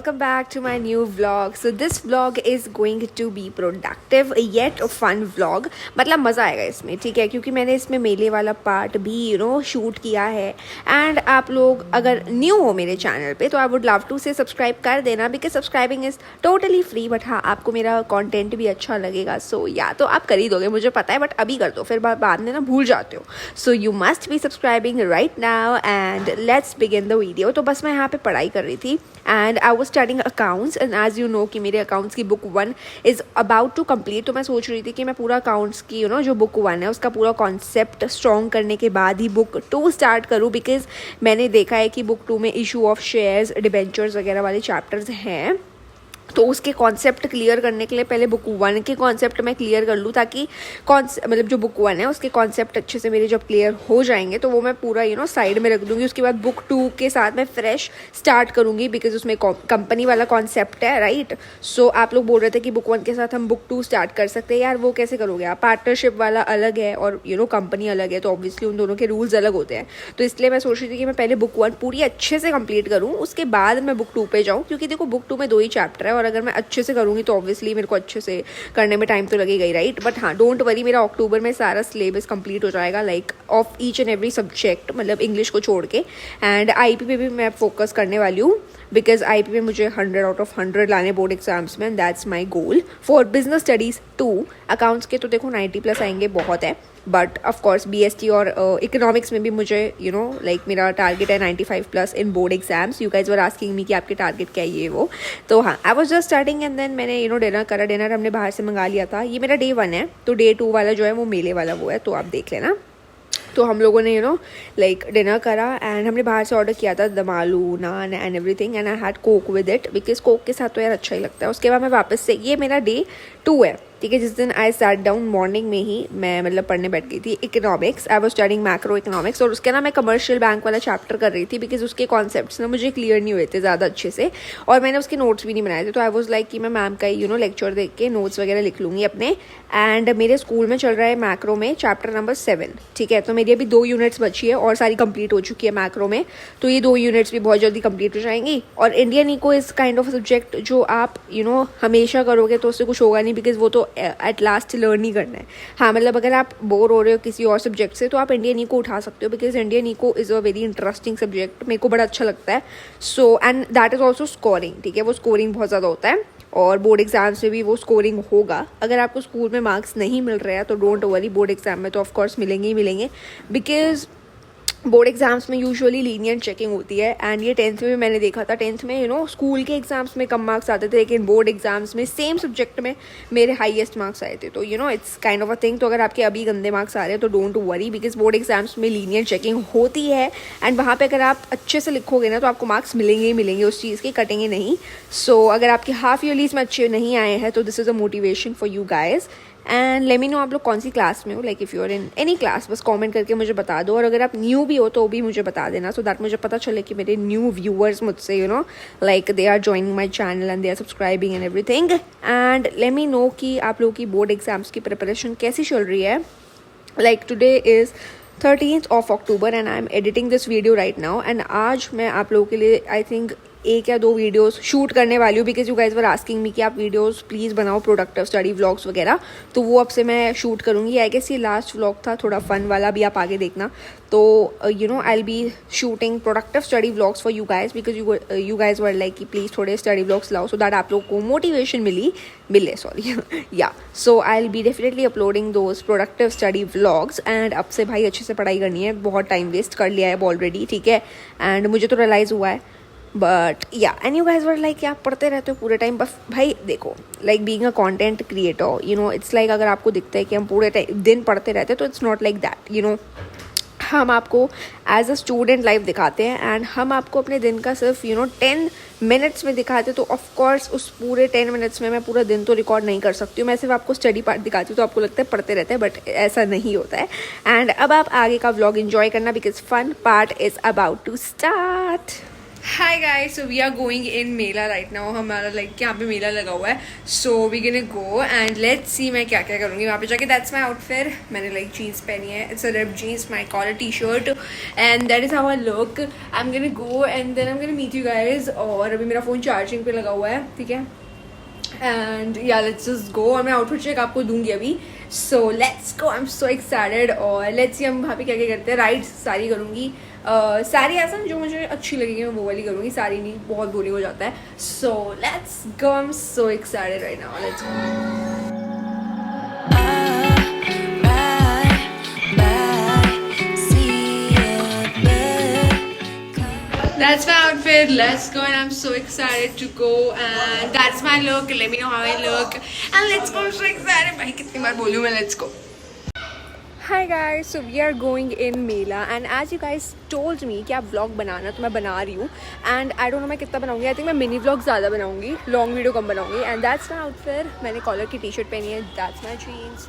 welcome back to my new vlog. So this vlog is going to be productive yet a fun vlog. मतलब मज़ा आएगा इसमें, ठीक है, क्योंकि मैंने इसमें मेले वाला पार्ट भी शूट किया है. एंड आप लोग अगर न्यू हो मेरे चैनल पे तो आई वुड लव टू से सब्सक्राइब कर देना, because subscribing is totally free. But हाँ, आपको मेरा कॉन्टेंट भी अच्छा लगेगा, सो या तो आप कर ही दोगे, मुझे पता है, बट अभी कर दो, फिर बाद में ना भूल जाते हो. So you must be subscribing right now and let's begin the video. तो बस मैं यहाँ पे पढ़ाई कर रही थी and I was studying accounts. And as you know कि मेरे अकाउंट्स की book 1 is about to complete. तो मैं सोच रही थी कि मैं पूरा अकाउंट्स की जो बुक 1 है उसका पूरा कॉन्सेप्ट स्ट्रॉन्ग करने के बाद ही बुक 2 स्टार्ट करूँ, बिकॉज मैंने देखा है कि बुक 2 में इशू ऑफ शेयर्स, डिबेंचर्स वगैरह वाले चैप्टर्स हैं. तो उसके कॉन्सेप्ट क्लियर करने के लिए पहले बुक 1 के कॉन्सेप्ट मैं क्लियर कर लूँ, ताकि मतलब जो बुक 1 है उसके कॉन्सेप्ट अच्छे से मेरे जब क्लियर हो जाएंगे तो वो मैं पूरा साइड में रख दूँगी. उसके बाद बुक 2 के साथ मैं फ्रेश स्टार्ट करूँगी, बिकॉज उसमें कंपनी वाला कॉन्सेप्ट है, राइट. सो आप लोग बोल रहे थे कि बुक 1 के साथ हम बुक 2 स्टार्ट कर सकते हैं. यार वो कैसे करोगे आप? पार्टनरशिप वाला अलग है और कंपनी अलग है, तो ऑब्वियसली उन दोनों के रूल्स अलग होते हैं. तो इसलिए मैं सोच रही थी कि मैं पहले बुक 1 पूरी अच्छे से कंप्लीट करूँ, उसके बाद मैं बुक 2 पे जाऊँ, क्योंकि देखो बुक 2 में 2 ही चैप्टर है और अगर मैं अच्छे से करूँगी तो ऑब्वियसली मेरे को अच्छे से करने में टाइम तो लगेगा ही, राइट. बट हाँ, डोंट वरी, मेरा अक्टूबर में सारा सिलेबस कंप्लीट हो जाएगा, like of each and every subject, मतलब इंग्लिश को छोड़ के. एंड आईपी पे भी मैं फोकस करने वाली हूँ, बिकॉज आईपी पे मुझे 100 आउट ऑफ 100 लाने बोर्ड एग्जाम्स में, and that's my goal for business studies 2. Accounts के तो देखो 90+ आएंगे, बहुत है. बट ऑफकोर्स BST और इकोनॉमिक्स में भी मुझे लाइक मेरा टारगेट है 95+ in board exams. You guys were asking me कि आपके टारगेट क्या है ये वो. तो हाँ, I was just starting and then मैंने डिनर करा. डिनर हमने बाहर से मंगा लिया था. ये मेरा डे 1 है, तो डे 2 वाला जो है वो मेले वाला वो है, तो आप देख लेना. तो हम लोगों ने लाइक डिनर करा एंड हमने बाहर से ऑर्डर किया था dum aloo, naan and everything, and I had Coke with it, because Coke के साथ तो यार अच्छा ही लगता है. उसके बाद मैं वापस से, ये मेरा डे 2 है, ठीक है, जिस दिन आई सैट डाउन मॉर्निंग में ही मैं मतलब पढ़ने बैठ गई थी economics. I was studying macro economics, और उसके मैं कमर्शियल बैंक वाला चैप्टर कर रही थी, बिकॉज उसके कॉन्सेप्ट्स मुझे क्लियर नहीं हुए थे ज़्यादा अच्छे से, और मैंने उसके नोट्स भी नहीं बनाए थे. तो आई वाज लाइक कि मैं मैम का लेक्चर देख के नोट्स वगैरह लिख लूँगी अपने. एंड मेरे स्कूल में चल रहा है मैक्रो में चैप्टर नंबर 7, ठीक है. तो मेरी अभी 2 यूनिट्स बची है और सारी कंप्लीट हो चुकी है मैक्रो में, तो ये 2 यूनिट्स भी बहुत जल्दी कंप्लीट हो जाएंगी. और Indian eco is kind of subject जो आप हमेशा करोगे तो उससे कुछ होगा नहीं, बिकॉज वो तो एट लास्ट लर्न ही करना है. हाँ, मतलब अगर आप बोर हो रहे हो किसी और सब्जेक्ट से तो आप इंडियन इको उठा सकते हो, because Indian eco is a very interesting subject, मेरे को बड़ा अच्छा लगता है. So and that is also scoring, ठीक है, वो स्कोरिंग बहुत ज़्यादा होता है और बोर्ड एग्जाम्स में भी वो स्कोरिंग होगा. अगर आपको स्कूल में मार्क्स नहीं मिल रहे हैं तो डोंट वरी, बोर्ड एग्जाम में तो ऑफकोर्स मिलेंगे ही मिलेंगे, बिकॉज बोर्ड एग्जाम्स में यूजुअली लीनियंट चेकिंग होती है. एंड ये 10th में भी मैंने देखा था. 10th में स्कूल के एग्जाम्स में कम मार्क्स आते थे, लेकिन बोर्ड एग्जाम्स में सेम सब्जेक्ट में मेरे हाईएस्ट मार्क्स आए थे. तो it's kind of a thing. तो अगर आपके अभी गंदे मार्क्स आ रहे हैं तो don't worry, because board exams में लीनियंट चेकिंग होती है एंड वहाँ पर अगर आप अच्छे से लिखोगे ना तो आपको मार्क्स मिलेंगे ही मिलेंगे, उस चीज़ के कटेंगे नहीं. सो अगर आपके हाफ ईयरलीज में अच्छे नहीं आए हैं तो this is a motivation for you guys. And let me know आप लोग कौन सी क्लास में हो, like if you are in any class, बस कमेंट करके मुझे बता दो. और अगर आप न्यू भी हो तो भी मुझे बता देना, सो दैट मुझे पता चले कि मेरे न्यू व्यूअर्स मुझसे like they are joining my channel and they are subscribing and everything. And let me know कि आप लोगों की बोर्ड एग्जाम्स की प्रिपरेशन कैसी चल रही है. Like today is 13th of October and I am editing this video right now. And आज मैं आप लोगों के लिए आई थिंक 1 या 2 वीडियोस शूट करने वाली हूँ, because you guys were asking me कि आप वीडियोस प्लीज़ बनाओ प्रोडक्टिव स्टडी व्लॉग्स वगैरह, तो वो अब से मैं शूट करूँगी. आई गेस ये लास्ट व्लॉग था, थोड़ा फन वाला, भी आप आगे देखना. तो आई will B shooting productive study vlogs for you guys, because you guys were like कि प्लीज़ थोड़े स्टडी व्लॉग्स लाओ, सो दैट आप लोग को मोटिवेशन मिले सॉरी या. So I will be definitely uploading those productive study vlogs. And अब से भाई अच्छे से पढ़ाई करनी है, बहुत टाइम वेस्ट कर लिया है ऑलरेडी, ठीक है. एंड मुझे तो रियलाइज़ हुआ है, बट या, and you guys were like कि आप पढ़ते रहते हो पूरे टाइम. बस भाई देखो, like being a content creator it's like अगर आपको दिखता है कि हम पूरे दिन पढ़ते रहते हैं तो इट्स नॉट लाइक दैट. हम आपको एज अ स्टूडेंट लाइफ दिखाते हैं एंड हम आपको अपने दिन का सिर्फ 10 मिनट्स में दिखाते हैं. तो ऑफकोर्स उस पूरे 10 मिनट्स में मैं पूरा दिन तो रिकॉर्ड नहीं कर सकती हूँ. मैं सिर्फ आपको स्टडी पार्ट दिखाती हूँ तो आपको लगता है पढ़ते रहते हैं, बट ऐसा नहीं होता है. एंड अब आप आगे का व्लॉग इन्जॉय करना, because fun part is about to start. Hi guys, so we are going in mela right now. हमारा लाइक यहाँ पे मेला लगा हुआ है. So we gonna go and let's see मैं क्या क्या करूँगी वहाँ पे जाके. That's my outfit. मैंने लाइक जीन्स पहनी है. It's a rip jeans, my collar T shirt and that is how I look. I am gonna go and then I am gonna meet you guys. और अभी मेरा phone charging पे लगा हुआ है, ठीक है. एंड या लेट्स जस्ट गो. और मैं आउटफिट चेक आपको दूंगी अभी. So let's go. I am so excited. और लेट्स सी हम वहाँ पे क्या क्या करते हैं. राइड्स सारी करूँगी. सारी ऐसा जो मुझे अच्छी लगेगी मैं वो वाली करूँगी. सारी नहीं, बहुत बोरिंग हो जाता है. So let's go. I am so excited right now. Let's go. That's my outfit. Let's go, and I'm so excited to go. And that's my look. Let me know how I look. And let's go. I'm so excited. भाई कितनी बार बोलूँ मैं. Let's go. Hi guys, so we are going in Mela and as you guys told me कि आप vlog बनाना, तो मैं बना रही हूँ. And I don't know मैं कितना बनाऊँगी. I think मैं mini vlog ज़्यादा बनाऊँगी, long video कम बनाऊँगी. And that's my outfit. मैंने collar की t-shirt पहनी है. That's my jeans.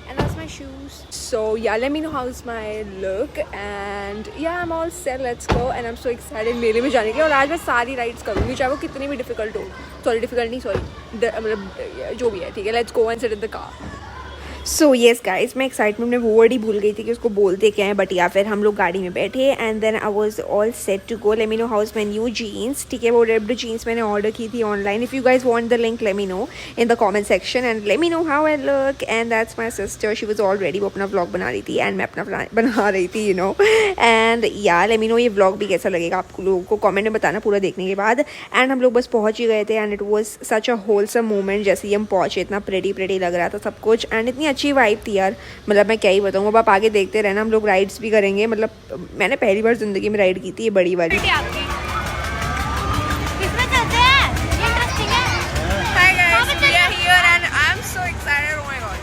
And that's my shoes. So yeah, let me know how's my look. And yeah, I'm all set. Let's go. And I'm so excited मेले में जाने के. और आज मैं सारी राइड्स करूँगी चाहे वो कितनी भी डिफिकल्ट हो. सॉरी डिफिकल्ट नहीं, सॉरी मतलब जो भी है, ठीक है. Let's go and sit in the car. So yes guys, मैं एक्साइटमेंट में वो वर्ड ही भूल गई थी कि उसको बोलते क्या है. बट या फिर हम लोग गाड़ी में बैठे and then I was all set to go. Let me know how's my new jeans, ठीक है. वो रिप्ड जीन्स मैंने ऑर्डर की थी online. If you guys want the link let me know in the comment section and let me know how I look. And that's my sister. She was already, वो अपना vlog बना रही थी and मैं अपना बना रही थी, यू नो. एंड या लेट मी नो ये व्लॉग भी कैसा लगेगा आप लोगों को कॉमेंट में बताना पूरा देखने के बाद. एंड हम लोग बस पहुँच ही गए थे and it was such a wholesome moment. जैसे ही हम पहुँचे इतना प्रेटी लग रहा था सब कुछ एंड इतनी अच्छी वाइब थी यार. मतलब मैं क्या ही बताऊँ. अब आप आगे देखते रहना. हम लोग राइड्स भी करेंगे. मतलब मैंने पहली बार ज़िंदगी में राइड की थी, ये बड़ी वाली. Hi guys, we are here and I'm so excited. Oh my god.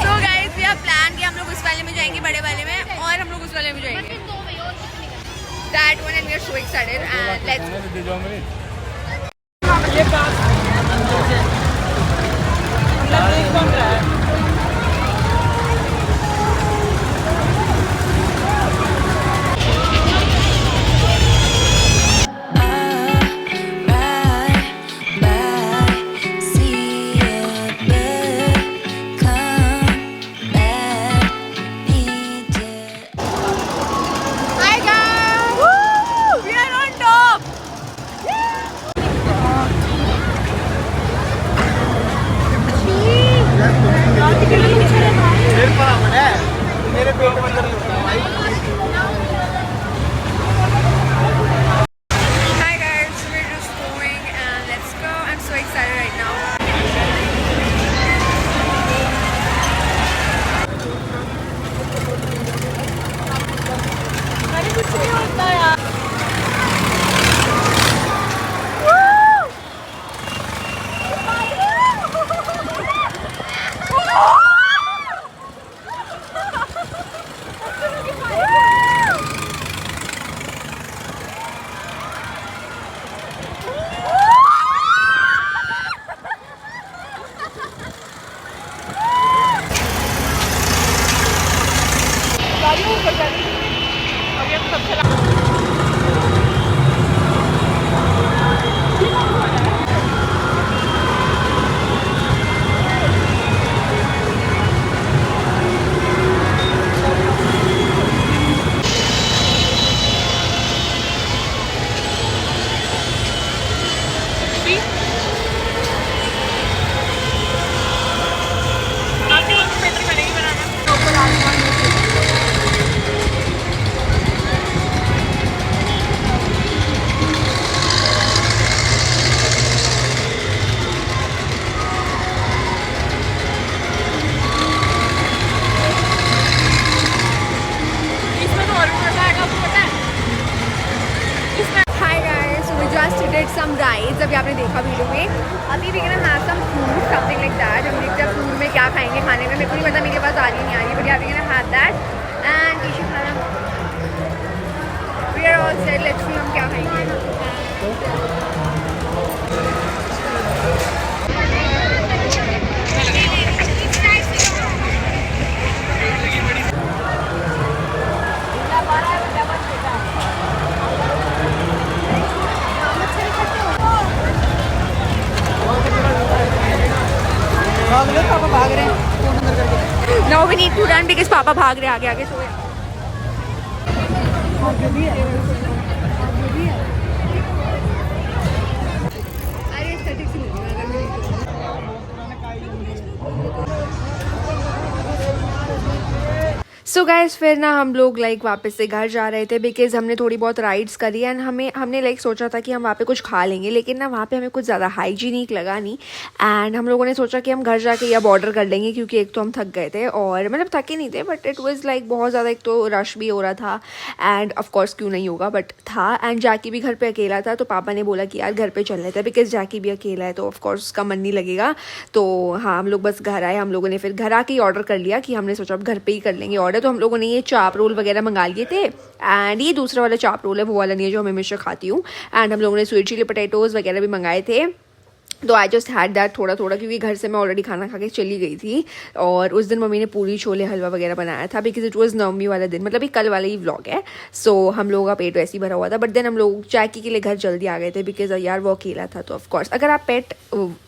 So guys, we have planned कि हम लोग उस वाले में जाएंगे, बड़े वाले में, और हम लोग उस वाले में जाएंगे. That one and we are so excited and let's. Hi guys! Woo! We are on top! मेरे पेट में दर्द होता है भाई. Hi guys, we're just going and let's go. I'm so excited right now. अरे कुछ नहीं होता यार. अभी आपने देखा वीडियो में. अभी we can have some food something like that. हम देखते हैं फूड में क्या खाएंगे. खाने में मेरे को नहीं पता, मेरे पास आ रही नहीं आ रही, but we can have that. And ईशी खाना we are all set, let's see हम क्या खाएंगे। पापा भाग रहे हैं फोन अंदर करके। Now we need to run because पापा भाग रहे आगे आगे सोए। अरे aesthetic सी लग रही है अगर मेरी। सो गाइस फिर ना हम लोग लाइक वापस से घर जा रहे थे बिकॉज हमने थोड़ी बहुत राइड्स करी एंड हमने लाइक सोचा था कि हम वहाँ पे कुछ खा लेंगे, लेकिन ना वहाँ पे हमें कुछ ज़्यादा हाइजीनिक लगा नहीं एंड हम लोगों ने सोचा कि हम घर जाके या ऑर्डर कर लेंगे क्योंकि एक तो हम थक गए थे और मतलब थके नहीं थे बट इट वाज लाइक बहुत ज़्यादा, एक तो रश भी हो रहा था एंड ऑफकोर्स क्यों नहीं होगा बट था एंड जैकी भी घर पर अकेला था तो पापा ने बोला कि यार घर पर चल रहे थे बिकॉज जैकी भी अकेला है तो ऑफकोर्स उसका मन नहीं लगेगा। तो हाँ हम लोग बस घर आए, हम लोगों ने फिर घर आके ही ऑर्डर कर लिया कि हमने सोचा अब घर पे ही कर लेंगे ऑर्डर। तो हम लोगों ने ये चाप रोल वगैरह मंगा लिए थे एंड ये दूसरा वाला चाप रोल है, वो वाला नहीं है जो मैं हमेशा खाती हूँ एंड हम लोगों ने स्वीट चिली पोटैटोज़ वगैरह भी मंगाए थे। तो आई जस्ट हैड दैट थोड़ा थोड़ा क्योंकि घर से मैं ऑलरेडी खाना खा के चली गई थी और उस दिन मम्मी ने पूरी छोले हलवा वगैरह बनाया था बिकॉज इट वाज नवमी वाला दिन, मतलब ये कल वाला ही व्लॉग है। सो हम लोगों का पेट वैसे ही भरा हुआ था बट देन हम लोग जैकी के लिए घर जल्दी आ गए थे बिकॉज यार वो अकेला था। तो ऑफकोर्स अगर आप पेट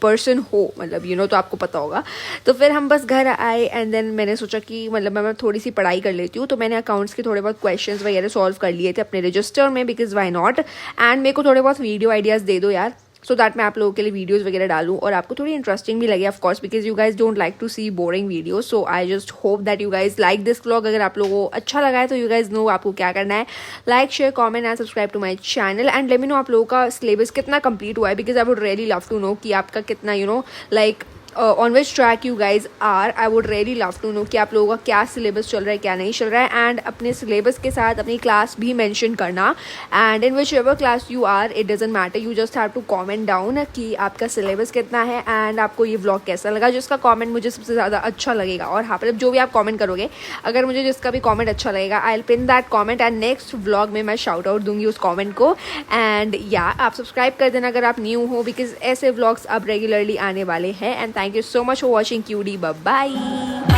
पर्सन हो मतलब यू नो तो आपको पता होगा। तो फिर हम बस घर आए एंड देन मैंने सोचा कि मतलब मैं थोड़ी सी पढ़ाई कर लेती हूँ, तो मैंने अकाउंट्स के थोड़े बहुत क्वेश्चंस वगैरह सॉल्व कर लिए थे अपने रजिस्टर में बिकॉज वाई नॉट, एंड मेरे को थोड़े बहुत वीडियो आइडियाज़ दे दो यार सो दैट मैं आप लोगों के लिए वीडियोस वगैरह डालूं और आपको थोड़ी इंटरेस्टिंग भी लगे of course because you guys don't like to see boring video. So I just hope that you guys like this vlog. अगर आप लोगों को अच्छा लगा है तो यू गाइज नो आपको क्या करना है, like share comment and subscribe to my channel and let me know आप लोगों का सिलेबस कितना कंप्लीट हुआ है because I would really love to know कि आपका कितना you know like on which track you guys are. I would really love to know कि आप लोगों का क्या सिलेबस चल रहा है क्या नहीं चल रहा है एंड अपने सिलेबस के साथ अपनी क्लास भी मेंशन करना and in which ever class you are it doesn't matter, you just have to comment down कि आपका सिलेबस कितना है एंड आपको ये व्लॉग कैसा लगा। जिसका कमेंट मुझे सबसे ज़्यादा अच्छा लगेगा और हाँ मतलब जो भी आप कमेंट करोगे अगर मुझे जिसका भी कमेंट अच्छा लगेगा I will pin that comment and next vlog में मैं शाउट आउट दूंगी उस कमेंट को। एंड या आप सब्सक्राइब कर देना अगर आप न्यू हो बिकॉज ऐसे व्लॉग्स अब रेगुलरली आने वाले हैं and thank you so much for watching QD, bye bye.